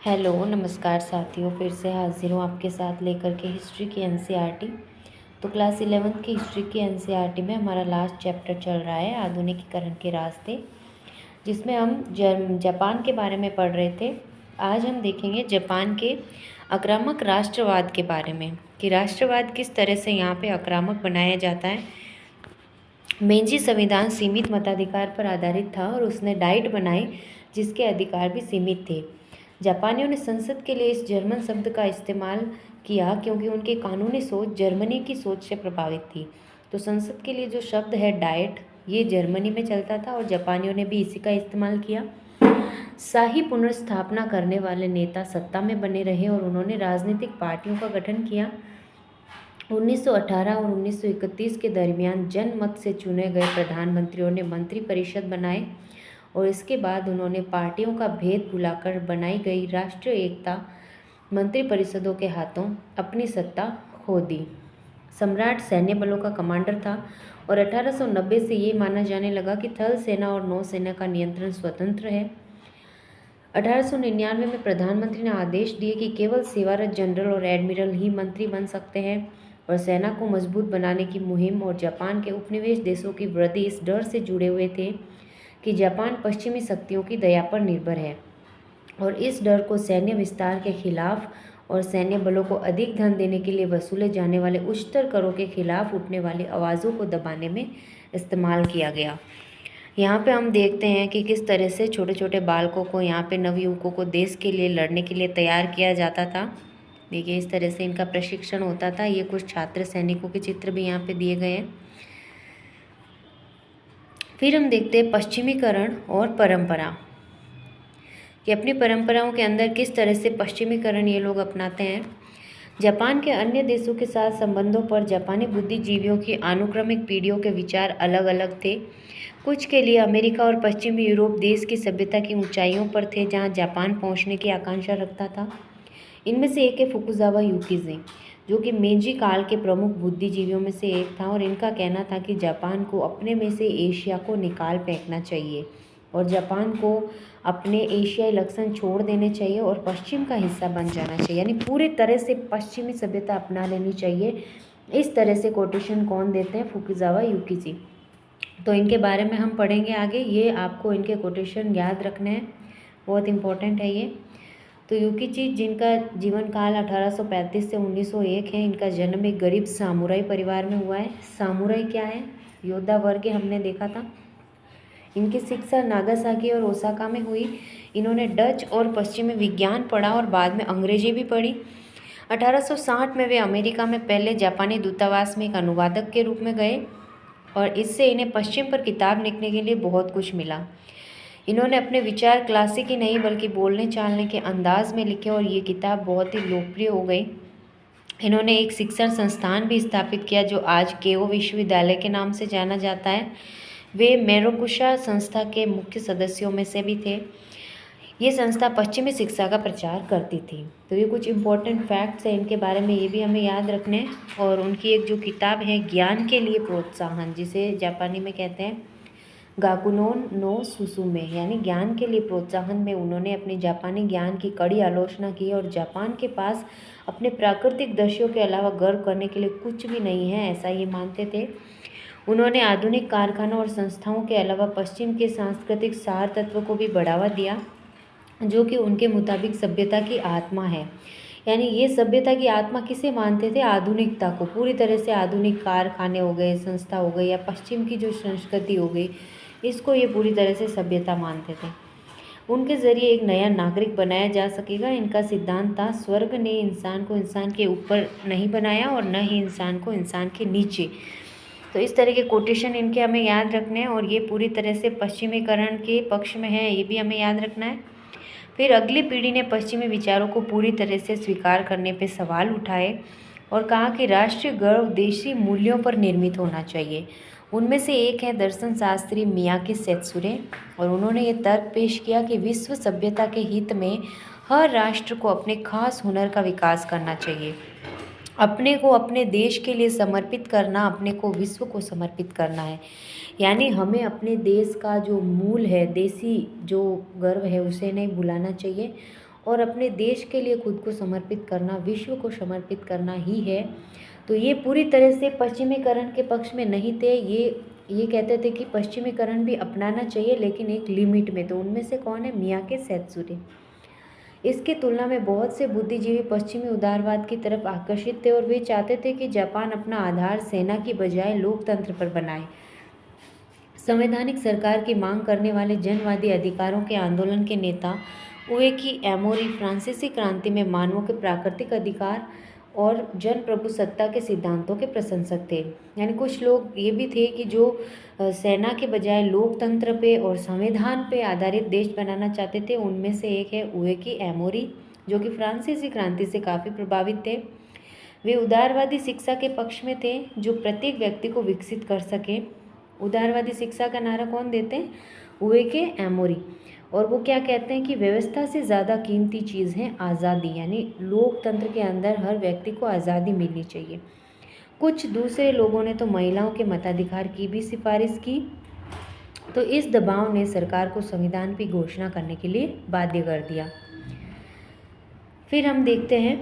Hello नमस्कार साथियों, फिर से हाजिर हूँ आपके साथ लेकर के हिस्ट्री की एनसीईआरटी। तो क्लास 11th की हिस्ट्री की एनसीईआरटी में हमारा लास्ट चैप्टर चल रहा है आधुनिकीकरण के रास्ते, जिसमें हम जापान के बारे में पढ़ रहे थे। आज हम देखेंगे जापान के आक्रामक राष्ट्रवाद के बारे में कि राष्ट्रवाद किस तरह से यहाँ पे आक्रामक बनाया जाता है। मेंजी संविधान सीमित मताधिकार पर आधारित था और उसने डाइट बनाए जिसके अधिकार भी सीमित थे। जापानियों ने संसद के लिए इस जर्मन शब्द का इस्तेमाल किया क्योंकि उनकी कानूनी सोच जर्मनी की सोच से प्रभावित थी। तो संसद के लिए जो शब्द है डाइट, ये जर्मनी में चलता था और जापानियों ने भी इसी का इस्तेमाल किया। शाही पुनर्स्थापना करने वाले नेता सत्ता में बने रहे और उन्होंने राजनीतिक पार्टियों का गठन किया। 1918 और 1931 के दरमियान जनमत से चुने गए प्रधानमंत्रियों ने मंत्रिपरिषद बनाए और इसके बाद उन्होंने पार्टियों का भेद भुलाकर बनाई गई राष्ट्रीय एकता मंत्रिपरिषदों के हाथों अपनी सत्ता खो दी। सम्राट सैन्य बलों का कमांडर था और 1890 से ये माना जाने लगा कि थल सेना और नौसेना का नियंत्रण स्वतंत्र है। 1899 में प्रधानमंत्री ने आदेश दिए कि केवल सेवारत जनरल और एडमिरल ही मंत्री बन सकते हैं और सेना को मजबूत बनाने की मुहिम और जापान के उपनिवेश देशों की वृद्धि इस डर से जुड़े हुए थे कि जापान पश्चिमी शक्तियों की दया पर निर्भर है और इस डर को सैन्य विस्तार के खिलाफ और सैन्य बलों को अधिक धन देने के लिए वसूले जाने वाले उच्चतर करों के खिलाफ उठने वाली आवाज़ों को दबाने में इस्तेमाल किया गया। यहाँ पे हम देखते हैं कि किस तरह से छोटे छोटे बालकों को, यहाँ पे नवयुवकों को देश के लिए लड़ने के लिए तैयार किया जाता था। देखिए इस तरह से इनका प्रशिक्षण होता था। ये कुछ छात्र सैनिकों के चित्र भी यहाँ पे दिए गए हैं। फिर हम देखते हैं पश्चिमीकरण और परंपरा, कि अपनी परंपराओं के अंदर किस तरह से पश्चिमीकरण ये लोग अपनाते हैं। जापान के अन्य देशों के साथ संबंधों पर जापानी बुद्धिजीवियों की अनुक्रमिक पीढ़ियों के विचार अलग अलग थे। कुछ के लिए अमेरिका और पश्चिमी यूरोप देश की सभ्यता की ऊंचाइयों पर थे जहां जापान पहुंचने की आकांक्षा रखता था। इनमें से एक है फुकुजावा युकीजी, जो कि मेंजी काल के प्रमुख बुद्धिजीवियों में से एक था और इनका कहना था कि जापान को अपने में से एशिया को निकाल फेंकना चाहिए और जापान को अपने एशियाई लक्षण छोड़ देने चाहिए और पश्चिम का हिस्सा बन जाना चाहिए, यानी पूरी तरह से पश्चिमी सभ्यता अपना लेनी चाहिए। इस तरह से कोटेशन कौन देते हैं? फुकुजावा युकीजी। तो इनके बारे में हम पढ़ेंगे आगे। ये आपको इनके कोटेशन याद रखने हैं, बहुत इम्पोर्टेंट है ये। तो युकीजी, जिनका जीवन काल 1835 से 1901 है, इनका जन्म एक गरीब सामुराई परिवार में हुआ है। सामुराई क्या है? योद्धा वर्ग हमने देखा था। इनकी शिक्षा नागासाकी और ओसाका में हुई। इन्होंने डच और पश्चिमी विज्ञान पढ़ा और बाद में अंग्रेजी भी पढ़ी। 1860 में वे अमेरिका में पहले जापानी दूतावास में एक अनुवादक के रूप में गए और इससे इन्हें पश्चिम पर किताब लिखने के लिए बहुत कुछ मिला। इन्होंने अपने विचार क्लासिक ही नहीं बल्कि बोलने चालने के अंदाज में लिखे और ये किताब बहुत ही लोकप्रिय हो गई। इन्होंने एक शिक्षण संस्थान भी स्थापित किया जो आज केओ विश्वविद्यालय के नाम से जाना जाता है। वे मेरोकुशा संस्था के मुख्य सदस्यों में से भी थे। ये संस्था पश्चिमी शिक्षा का प्रचार करती थी। तो ये कुछ इम्पोर्टेंट फैक्ट्स हैं इनके बारे में, ये भी हमें याद रखने हैं। और उनकी एक जो किताब है ज्ञान के लिए प्रोत्साहन, जिसे जापानी में कहते हैं गाकुनोन नो सुसुमे, यानी ज्ञान के लिए प्रोत्साहन में उन्होंने अपनी जापानी ज्ञान की कड़ी आलोचना की और जापान के पास अपने प्राकृतिक दृश्यों के अलावा गर्व करने के लिए कुछ भी नहीं है, ऐसा ये मानते थे। उन्होंने आधुनिक कारखानों और संस्थाओं के अलावा पश्चिम के सांस्कृतिक सार तत्व को भी बढ़ावा दिया, जो कि उनके मुताबिक सभ्यता की आत्मा है। यानी ये सभ्यता की आत्मा किसे मानते थे? आधुनिकता को। पूरी तरह से आधुनिक कारखाने हो गए, संस्था हो गई या पश्चिम की जो संस्कृति हो गई, इसको ये पूरी तरह से सभ्यता मानते थे। उनके ज़रिए एक नया नागरिक बनाया जा सकेगा। इनका सिद्धांत था स्वर्ग ने इंसान को इंसान के ऊपर नहीं बनाया और न ही इंसान को इंसान के नीचे। तो इस तरह के कोटेशन इनके हमें याद रखने हैं और ये पूरी तरह से पश्चिमीकरण के पक्ष में है, ये भी हमें याद रखना है। फिर अगली पीढ़ी ने पश्चिमी विचारों को पूरी तरह से स्वीकार करने पे सवाल उठाए और कहा कि राष्ट्रीय गर्व देशी मूल्यों पर निर्मित होना चाहिए। उनमें से एक है दर्शन शास्त्री मियाकी सेत्सुरे और उन्होंने ये तर्क पेश किया कि विश्व सभ्यता के हित में हर राष्ट्र को अपने खास हुनर का विकास करना चाहिए। अपने को अपने देश के लिए समर्पित करना, अपने को विश्व को समर्पित करना है। यानी हमें अपने देश का जो मूल है, देसी जो गर्व है, उसे नहीं भुलाना चाहिए और अपने देश के लिए खुद को समर्पित करना, विश्व को समर्पित करना ही है। तो ये पूरी तरह से पश्चिमीकरण के पक्ष में नहीं थे। ये कहते थे कि पश्चिमीकरण भी अपनाना चाहिए लेकिन एक लिमिट में। तो उनमें से कौन है? मियाके सेत्सुरे। इसकी तुलना में बहुत से बुद्धिजीवी पश्चिमी उदारवाद की तरफ आकर्षित थे और वे चाहते थे कि जापान अपना आधार सेना की बजाय लोकतंत्र पर बनाए। संवैधानिक सरकार की मांग करने वाले जनवादी अधिकारों के आंदोलन के नेता उएकी एमोरी फ्रांसीसी क्रांति में मानवों के प्राकृतिक अधिकार और जनप्रभुसत्ता के सिद्धांतों के प्रशंसक थे। यानी कुछ लोग ये भी थे कि जो सेना के बजाय लोकतंत्र पे और संविधान पे आधारित देश बनाना चाहते थे। उनमें से एक है उएकी एमोरी, जो कि फ्रांसीसी क्रांति से काफ़ी प्रभावित थे। वे उदारवादी शिक्षा के पक्ष में थे जो प्रत्येक व्यक्ति को विकसित कर सके। उदारवादी शिक्षा का नारा कौन देते हैं? उएकी एमोरी। और वो क्या कहते हैं कि व्यवस्था से ज़्यादा कीमती चीज़ है आज़ादी, यानी लोकतंत्र के अंदर हर व्यक्ति को आज़ादी मिलनी चाहिए। कुछ दूसरे लोगों ने तो महिलाओं के मताधिकार की भी सिफारिश की। तो इस दबाव ने सरकार को संविधान की घोषणा करने के लिए बाध्य कर दिया। फिर हम देखते हैं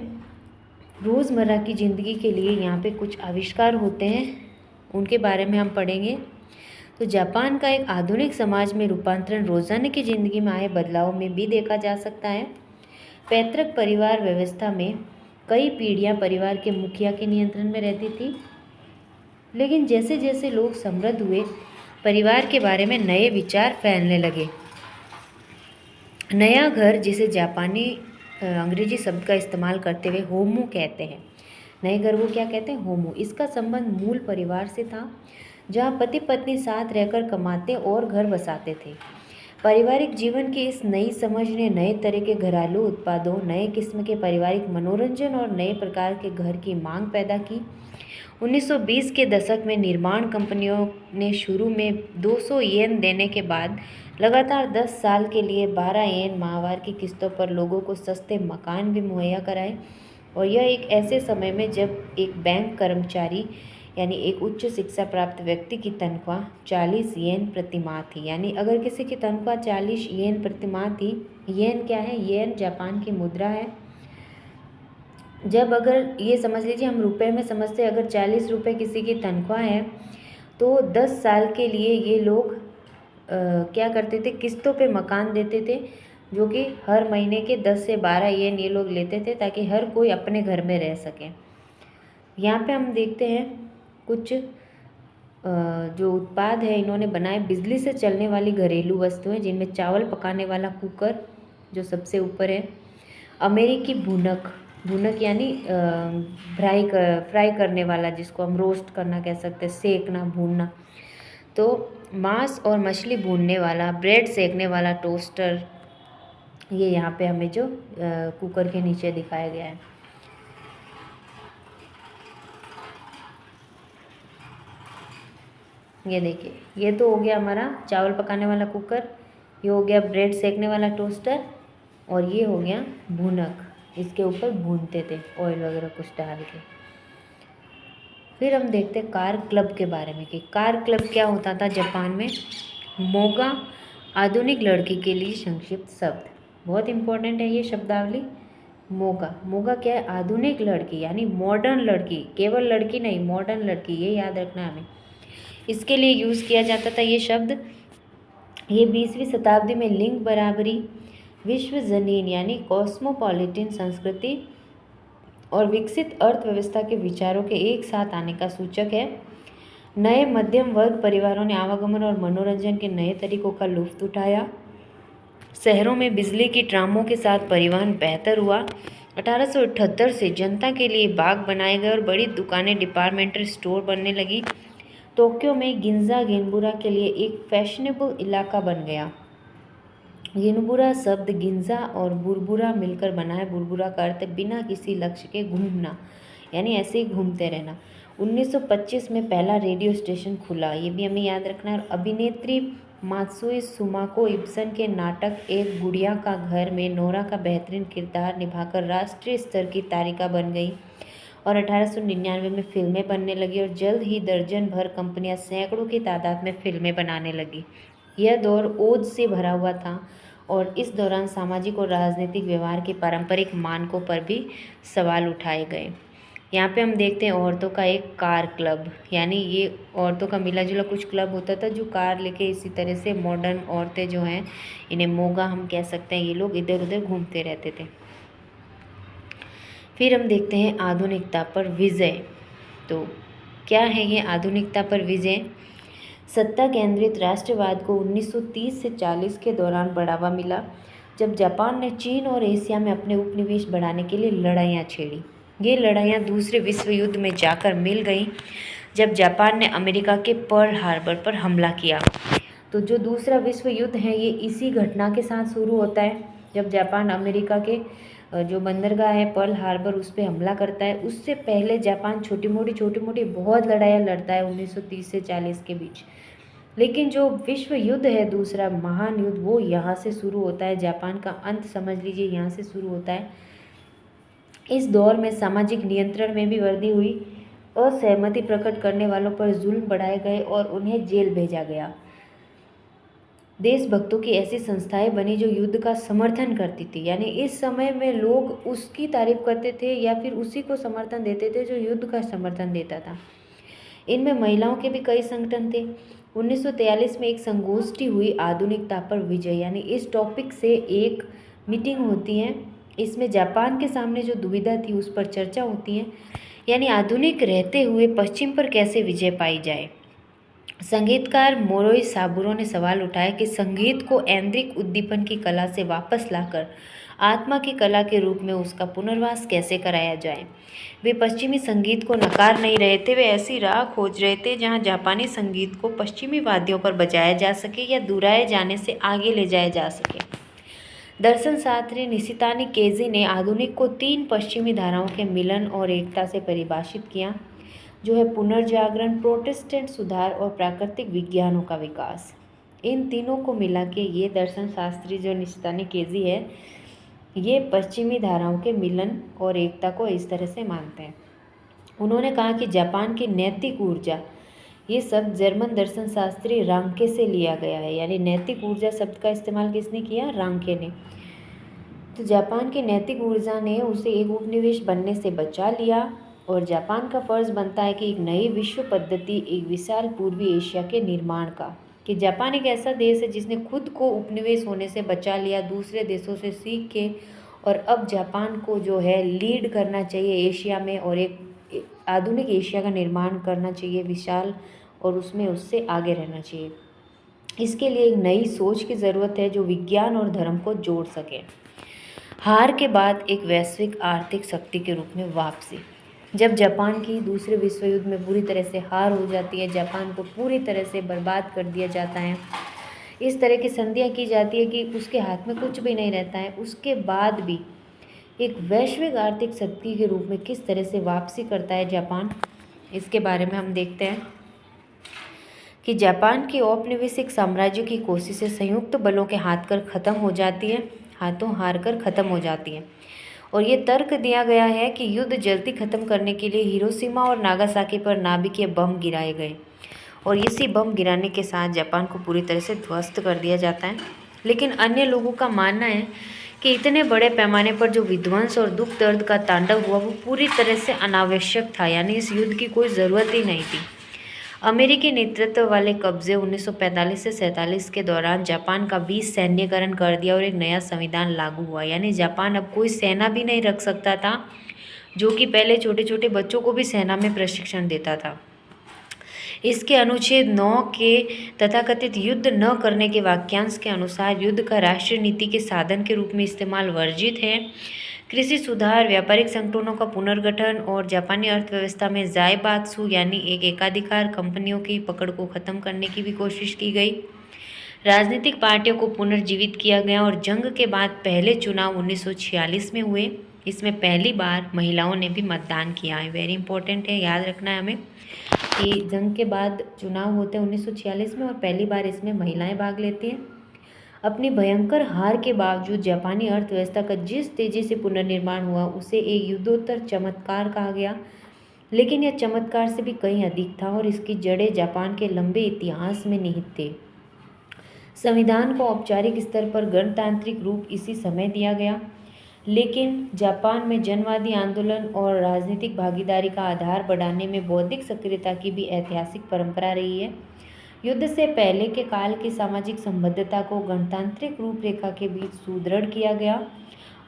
रोज़मर्रा की ज़िंदगी के लिए यहाँ पे कुछ आविष्कार होते हैं, उनके बारे में हम पढ़ेंगे। तो जापान का एक आधुनिक समाज में रूपांतरण रोज़ाना की ज़िंदगी में आए बदलाव में भी देखा जा सकता है। पैतृक परिवार व्यवस्था में कई पीढ़ियां परिवार के मुखिया के नियंत्रण में रहती थी, लेकिन जैसे जैसे लोग समृद्ध हुए परिवार के बारे में नए विचार फैलने लगे। नया घर, जिसे जापानी अंग्रेजी शब्द का इस्तेमाल करते हुए होमो कहते हैं, नए घर को क्या कहते हैं? होमो। इसका संबंध मूल परिवार से था, जहाँ पति पत्नी साथ रहकर कमाते और घर बसाते थे। पारिवारिक जीवन की इस नई समझ ने नए तरह के घरेलू उत्पादों, नए किस्म के पारिवारिक मनोरंजन और नए प्रकार के घर की मांग पैदा की। 1920 के दशक में निर्माण कंपनियों ने शुरू में 200 येन देने के बाद लगातार 10 साल के लिए 12 येन माहवार की किस्तों पर लोगों को सस्ते मकान भी मुहैया कराए। और यह एक ऐसे समय में जब एक बैंक कर्मचारी यानी एक उच्च शिक्षा प्राप्त व्यक्ति की तनख्वाह 40 येन प्रति माह थी। यानी अगर किसी की तनख्वाह 40 येन प्रति माह थी, येन क्या है? येन जापान की मुद्रा है। जब अगर ये समझ लीजिए, हम रुपए में समझते, अगर 40 रुपये किसी की तनख्वाह है तो 10 साल के लिए ये लोग क्या करते थे? किस्तों पे मकान देते थे, जो कि हर महीने के 10 से 12 येन ये लोग लेते थे ताकि हर कोई अपने घर में रह सके। यहाँ पे हम देखते हैं कुछ जो उत्पाद है इन्होंने बनाए बिजली से चलने वाली घरेलू वस्तुएं, जिनमें चावल पकाने वाला कुकर जो सबसे ऊपर है, अमेरिकी भुनक, भुनक यानी फ्राई करने वाला, जिसको हम रोस्ट करना कह सकते हैं, सेकना, भूनना। तो मांस और मछली भूनने वाला, ब्रेड सेकने वाला टोस्टर, ये यहाँ पे हमें जो कुकर के नीचे दिखाया गया है। ये देखिए, ये तो हो गया हमारा चावल पकाने वाला कुकर, ये हो गया ब्रेड सेकने वाला टोस्टर, और ये हो गया भुनक, इसके ऊपर भूनते थे ऑयल वगैरह कुछ डाल के। फिर हम देखते हैं कार क्लब के बारे में कि कार क्लब क्या होता था जापान में। मोगा आधुनिक लड़की के लिए संक्षिप्त शब्द, बहुत इंपॉर्टेंट है ये शब्दावली। मोगा, मोगा क्या है? आधुनिक लड़की, यानी मॉडर्न लड़की, केवल लड़की नहीं, मॉडर्न लड़की, ये याद रखना है हमें। इसके लिए यूज़ किया जाता था ये शब्द। ये 20वीं शताब्दी में लिंग बराबरी, विश्वजनीन यानी कॉस्मोपॉलिटन संस्कृति और विकसित अर्थव्यवस्था के विचारों के एक साथ आने का सूचक है। नए मध्यम वर्ग परिवारों ने आवागमन और मनोरंजन के नए तरीकों का लुत्फ उठाया। शहरों में बिजली की ट्रामों के साथ परिवहन बेहतर हुआ। 1878 से जनता के लिए बाग बनाए गए और बड़ी दुकानें, डिपार्टमेंटल स्टोर बनने लगी। टोक्यो में गिंजा गेनबुरा के लिए एक फैशनेबल इलाका बन गया। गेनबुरा शब्द गिंजा और बुरबुरा मिलकर बना है। बुरबुरा का अर्थ बिना किसी लक्ष्य के घूमना, यानी ऐसे ही घूमते रहना। 1925 में पहला रेडियो स्टेशन खुला, ये भी हमें याद रखना है। अभिनेत्री मात्सुई सुमाको इब्सन के नाटक एक गुड़िया का घर में नोरा का बेहतरीन किरदार निभाकर राष्ट्रीय स्तर की तारिका बन गई और 1899 में फिल्में बनने लगी और जल्द ही दर्जन भर कंपनियां सैकड़ों की तादाद में फिल्में बनाने लगी। यह दौर ओज से भरा हुआ था और इस दौरान सामाजिक और राजनीतिक व्यवहार के पारंपरिक मानकों पर भी सवाल उठाए गए। यहाँ पे हम देखते हैं औरतों का एक कार क्लब, यानी ये औरतों का मिला जुला कुछ क्लब होता था जो कार लेके इसी तरह से मॉडर्न औरतें जो हैं, इन्हें मोगा हम कह सकते हैं, ये लोग इधर उधर घूमते रहते थे। फिर हम देखते हैं आधुनिकता पर विजय। तो क्या है ये आधुनिकता पर विजय? सत्ता केंद्रित राष्ट्रवाद को 1930 से 40 के दौरान बढ़ावा मिला, जब जापान ने चीन और एशिया में अपने उपनिवेश बढ़ाने के लिए लड़ाइयाँ छेड़ी। ये लड़ाइयाँ दूसरे विश्व युद्ध में जाकर मिल गईं, जब जापान ने अमेरिका के पर्ल हार्बर पर हमला किया। तो जो दूसरा विश्व युद्ध है ये इसी घटना के साथ शुरू होता है, जब जापान अमेरिका के जो बंदरगाह है पर्ल हार्बर उस पर हमला करता है। उससे पहले जापान छोटी मोटी बहुत लड़ाइयाँ लड़ता है 1930 से 40 के बीच। लेकिन जो विश्व युद्ध है दूसरा महान युद्ध, वो यहाँ से शुरू होता है। जापान का अंत समझ लीजिए यहाँ से शुरू होता है। इस दौर में सामाजिक नियंत्रण में भी वृद्धि हुई, असहमति प्रकट करने वालों पर जुल्म बढ़ाए गए और उन्हें जेल भेजा गया। देशभक्तों की ऐसी संस्थाएं बनी जो युद्ध का समर्थन करती थी, यानी इस समय में लोग उसकी तारीफ करते थे या फिर उसी को समर्थन देते थे जो युद्ध का समर्थन देता था। इनमें महिलाओं के भी कई संगठन थे। 1943 में एक संगोष्ठी हुई आधुनिकता पर विजय, यानी इस टॉपिक से एक मीटिंग होती है। इसमें जापान के सामने जो दुविधा थी उस पर चर्चा होती है, यानी आधुनिक रहते हुए पश्चिम पर कैसे विजय पाई जाए। संगीतकार मोरोई साबुरो ने सवाल उठाया कि संगीत को ऐन्द्रिक उद्दीपन की कला से वापस लाकर आत्मा की कला के रूप में उसका पुनर्वास कैसे कराया जाए। वे पश्चिमी संगीत को नकार नहीं रहे थे, वे ऐसी राह खोज रहे थे जहां जापानी संगीत को पश्चिमी वाद्यों पर बजाया जा सके या दोहराए जाने से आगे ले जाया जा सके। दर्शन शास्त्री निशितानी केजी ने आधुनिक को 3 पश्चिमी धाराओं के मिलन और एकता से परिभाषित किया, जो है पुनर्जागरण, प्रोटेस्टेंट सुधार और प्राकृतिक विज्ञानों का विकास। इन तीनों को मिला के ये दर्शन शास्त्री जो निशितानी केजी है, ये पश्चिमी धाराओं के मिलन और एकता को इस तरह से मानते हैं। उन्होंने कहा कि जापान की नैतिक ऊर्जा, ये शब्द जर्मन दर्शन शास्त्री रांके से लिया गया है, यानी नैतिक ऊर्जा शब्द का इस्तेमाल किसने किया? रांके ने। तो जापान की नैतिक ऊर्जा ने उसे एक उपनिवेश बनने से बचा लिया और जापान का फर्ज बनता है कि एक नई विश्व पद्धति, एक विशाल पूर्वी एशिया के निर्माण का, कि जापान एक ऐसा देश है जिसने खुद को उपनिवेश होने से बचा लिया, दूसरे देशों से सीख के, और अब जापान को जो है लीड करना चाहिए एशिया में और एक आधुनिक एशिया का निर्माण करना चाहिए विशाल, और उसमें उससे आगे रहना चाहिए। इसके लिए एक नई सोच की ज़रूरत है जो विज्ञान और धर्म को जोड़ सके। हार के बाद एक वैश्विक आर्थिक शक्ति के रूप में वापसी। जब जापान की दूसरे विश्व युद्ध में पूरी तरह से हार हो जाती है, जापान को पूरी तरह से बर्बाद कर दिया जाता है, इस तरह की संधियाँ की जाती है कि उसके हाथ में कुछ भी नहीं रहता है, उसके बाद भी एक वैश्विक आर्थिक शक्ति के रूप में किस तरह से वापसी करता है जापान, इसके बारे में हम देखते हैं कि जापान की औपनिवेशिक साम्राज्य की कोशिशें संयुक्त बलों के हाथों हार कर ख़त्म हो जाती हैं। और ये तर्क दिया गया है कि युद्ध जल्दी ख़त्म करने के लिए हिरोशिमा और नागासाकी पर नाभिकीय बम गिराए गए और इसी बम गिराने के साथ जापान को पूरी तरह से ध्वस्त कर दिया जाता है। लेकिन अन्य लोगों का मानना है कि इतने बड़े पैमाने पर जो विध्वंस और दुख दर्द का तांडव हुआ वो पूरी तरह से अनावश्यक था, यानी इस युद्ध की कोई ज़रूरत ही नहीं थी। अमेरिकी नेतृत्व वाले कब्जे 1945 से 47 के दौरान जापान का विसैन्यकरण कर दिया और एक नया संविधान लागू हुआ, यानी जापान अब कोई सेना भी नहीं रख सकता था, जो कि पहले छोटे छोटे बच्चों को भी सेना में प्रशिक्षण देता था। इसके अनुच्छेद 9 के तथाकथित युद्ध न करने के वाक्यांश के अनुसार युद्ध का राष्ट्रीय नीति के साधन के रूप में इस्तेमाल वर्जित है। कृषि सुधार, व्यापारिक संगठनों का पुनर्गठन और जापानी अर्थव्यवस्था में जाइबात्सु यानी एक एकाधिकार कंपनियों की पकड़ को खत्म करने की भी कोशिश की गई। राजनीतिक पार्टियों को पुनर्जीवित किया गया और जंग के बाद पहले चुनाव 1946 में हुए। इसमें पहली बार महिलाओं ने भी मतदान किया है। वेरी इंपॉर्टेंट है, याद रखना है हमें कि जंग के बाद चुनाव होते हैं 1946 में और पहली बार इसमें महिलाएं भाग लेती हैं। अपनी भयंकर हार के बावजूद जापानी अर्थव्यवस्था का जिस तेज़ी से पुनर्निर्माण हुआ उसे एक युद्धोत्तर चमत्कार कहा गया, लेकिन यह चमत्कार से भी कहीं अधिक था और इसकी जड़ें जापान के लंबे इतिहास में निहित थे। संविधान को औपचारिक स्तर पर गणतांत्रिक रूप इसी समय दिया गया, लेकिन जापान में जनवादी आंदोलन और राजनीतिक भागीदारी का आधार बढ़ाने में बौद्धिक सक्रियता की भी ऐतिहासिक परंपरा रही है। युद्ध से पहले के काल की सामाजिक संबद्धता को गणतांत्रिक रूपरेखा के बीच सुदृढ़ किया गया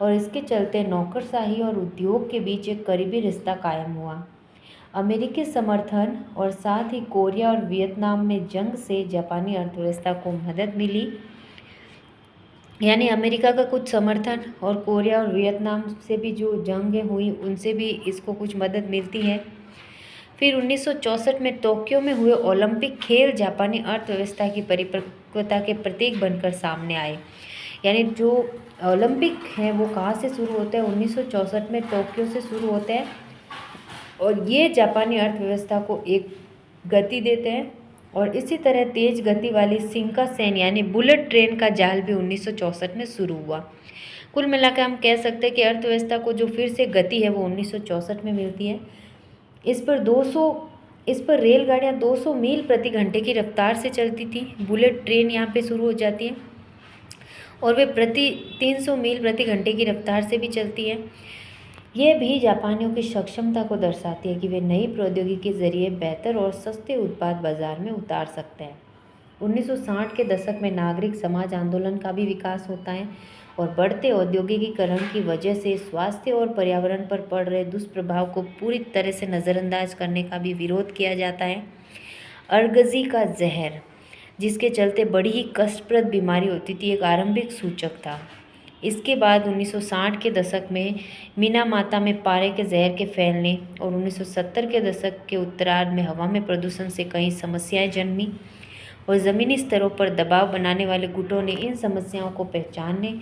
और इसके चलते नौकरशाही और उद्योग के बीच एक करीबी रिश्ता कायम हुआ। अमेरिकी समर्थन और साथ ही कोरिया और वियतनाम में जंग से जापानी अर्थव्यवस्था को मदद मिली, यानी अमेरिका का कुछ समर्थन और कोरिया और वियतनाम से भी जो जंगें हुई उनसे भी इसको कुछ मदद मिलती है। फिर 1964 में टोक्यो में हुए ओलंपिक खेल जापानी अर्थव्यवस्था की परिपक्वता के प्रतीक बनकर सामने आए। यानी जो ओलंपिक हैं वो कहाँ से शुरू होते हैं, 1964 में टोक्यो से शुरू होते हैं और ये जापानी अर्थव्यवस्था को एक गति देते हैं। और इसी तरह तेज गति वाली शिंकानसेन यानी बुलेट ट्रेन का जाल भी 1964 में शुरू हुआ। कुल मिलाकर हम कह सकते हैं कि अर्थव्यवस्था को जो फिर से गति है वो 1964 में मिलती है। इस पर रेलगाड़ियाँ 200 मील प्रति घंटे की रफ्तार से चलती थी। बुलेट ट्रेन यहाँ पे शुरू हो जाती है और वे 300 मील प्रति घंटे की रफ्तार से भी चलती है। यह भी जापानियों की सक्षमता को दर्शाती है कि वे नई प्रौद्योगिकी के जरिए बेहतर और सस्ते उत्पाद बाजार में उतार सकते हैं। 1960 के दशक में नागरिक समाज आंदोलन का भी विकास होता है और बढ़ते औद्योगिकीकरण की वजह से स्वास्थ्य और पर्यावरण पर पड़ रहे दुष्प्रभाव को पूरी तरह से नज़रअंदाज करने का भी विरोध किया जाता है। अर्गजी का जहर, जिसके चलते बड़ी ही कष्टप्रद बीमारी होती थी, एक आरंभिक सूचक था। इसके बाद 1960 के दशक में मिनामाता में पारे के जहर के फैलने और 1970 के दशक के उत्तरार्ध में हवा में प्रदूषण से कई समस्याएं जन्मी और ज़मीनी स्तरों पर दबाव बनाने वाले गुटों ने इन समस्याओं को पहचानने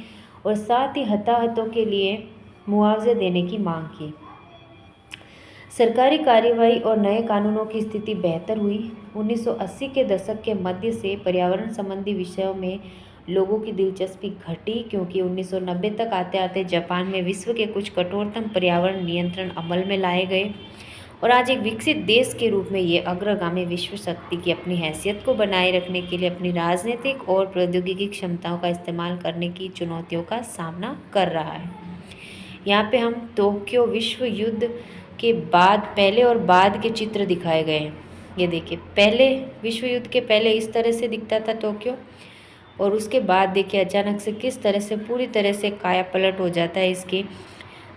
और साथ ही हताहतों के लिए मुआवजे देने की मांग की। सरकारी कार्यवाही और नए कानूनों की स्थिति बेहतर हुई। 1980 के दशक के मध्य से पर्यावरण संबंधी विषयों में लोगों की दिलचस्पी घटी, क्योंकि 1990 तक आते आते जापान में विश्व के कुछ कठोरतम पर्यावरण नियंत्रण अमल में लाए गए और आज एक विकसित देश के रूप में ये अग्रगामी विश्व शक्ति की अपनी हैसियत को बनाए रखने के लिए अपनी राजनीतिक और प्रौद्योगिकी क्षमताओं का इस्तेमाल करने की चुनौतियों का सामना कर रहा है। यहाँ पे हम टोक्यो विश्व युद्ध के बाद पहले और बाद के चित्र दिखाए गए हैं। ये देखिए, पहले विश्व युद्ध के पहले इस तरह से दिखता था टोक्यो और उसके बाद देखिए अचानक से किस तरह से पूरी तरह से काया पलट हो जाता है। इसके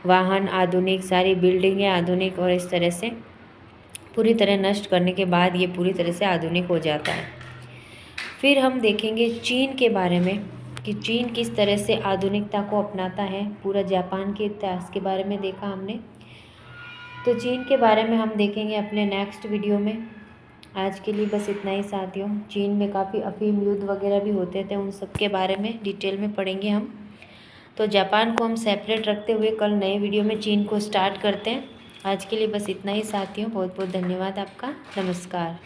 वाहन आधुनिक, सारी बिल्डिंगें आधुनिक और इस तरह से पूरी तरह नष्ट करने के बाद ये पूरी तरह से आधुनिक हो जाता है। फिर हम देखेंगे चीन के बारे में कि चीन किस तरह से आधुनिकता को अपनाता है। पूरा जापान के इतिहास के बारे में देखा हमने, तो चीन के बारे में हम देखेंगे अपने नेक्स्ट वीडियो में। आज के लिए बस इतना ही साथियों। चीन में काफ़ी अफीम युद्ध वगैरह भी होते थे, उन सब के बारे में डिटेल में पढ़ेंगे हम। तो जापान को हम सेपरेट रखते हुए कल नए वीडियो में चीन को स्टार्ट करते हैं। आज के लिए बस इतना ही साथियों। बहुत बहुत धन्यवाद आपका। नमस्कार।